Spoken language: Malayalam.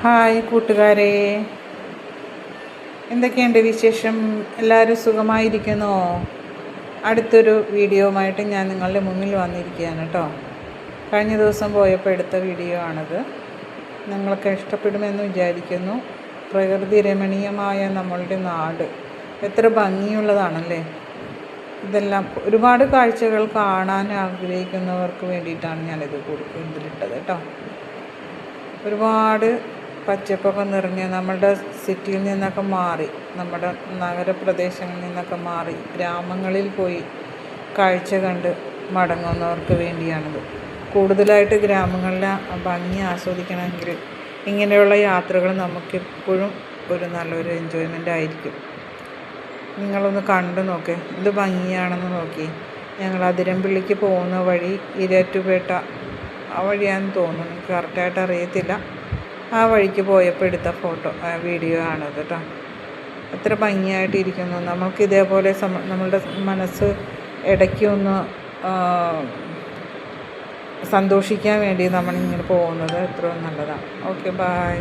ഹായ് കൂട്ടുകാരെ, എന്തൊക്കെയുണ്ട് വിശേഷം? എല്ലാവരും സുഖമായിരിക്കുന്നോ? അടുത്തൊരു വീഡിയോയുമായിട്ട് ഞാൻ നിങ്ങളുടെ മുന്നിൽ വന്നിരിക്കുകയാണ് കേട്ടോ. കഴിഞ്ഞ ദിവസം പോയപ്പോൾ എടുത്ത വീഡിയോ ആണിത്. നിങ്ങൾക്ക് ഇഷ്ടപ്പെടുമെന്ന് വിചാരിക്കുന്നു. പ്രകൃതി രമണീയമായ നമ്മളുടെ നാട് എത്ര ഭംഗിയുള്ളതാണല്ലേ. ഇതെല്ലാം ഒരുപാട് കാഴ്ചകൾ കാണാൻ ആഗ്രഹിക്കുന്നവർക്ക് വേണ്ടിയിട്ടാണ് ഞാനിത് ഇതിലിട്ടത് കേട്ടോ. ഒരുപാട് പച്ചപ്പൊക്കെ നിറഞ്ഞ് നമ്മളുടെ സിറ്റിയിൽ നിന്നൊക്കെ മാറി, നമ്മുടെ നഗരപ്രദേശങ്ങളിൽ നിന്നൊക്കെ മാറി ഗ്രാമങ്ങളിൽ പോയി കാഴ്ച കണ്ട് മടങ്ങുന്നവർക്ക് വേണ്ടിയാണിത്. കൂടുതലായിട്ട് ഗ്രാമങ്ങളിലെ ഭംഗി ആസ്വദിക്കണമെങ്കിൽ ഇങ്ങനെയുള്ള യാത്രകൾ നമുക്കെപ്പോഴും ഒരു നല്ലൊരു എൻജോയ്മെൻ്റ് ആയിരിക്കും. നിങ്ങളൊന്ന് കണ്ടു നോക്ക്, എന്ത് ഭംഗിയാണെന്ന് നോക്കി. ഞങ്ങൾ അതിരമ്പള്ളിക്ക് പോകുന്ന വഴി ഇരറ്റുപേട്ട ആ വഴിയാണെന്ന് തോന്നുന്നു, എനിക്ക് കറക്റ്റായിട്ട് അറിയത്തില്ല. ആ വഴിക്ക് പോയപ്പോൾ എടുത്ത വീഡിയോ ആണത് കേട്ടോ. എത്ര ഭംഗിയായിട്ടിരിക്കുന്നു. നമുക്ക് ഇതേപോലെ നമ്മളുടെ മനസ്സ് ഇടയ്ക്കൊന്ന് സന്തോഷിക്കാൻ വേണ്ടി നമ്മളിങ്ങനെ പോകുന്നത് എത്രയും നല്ലതാണ്. Okay, by.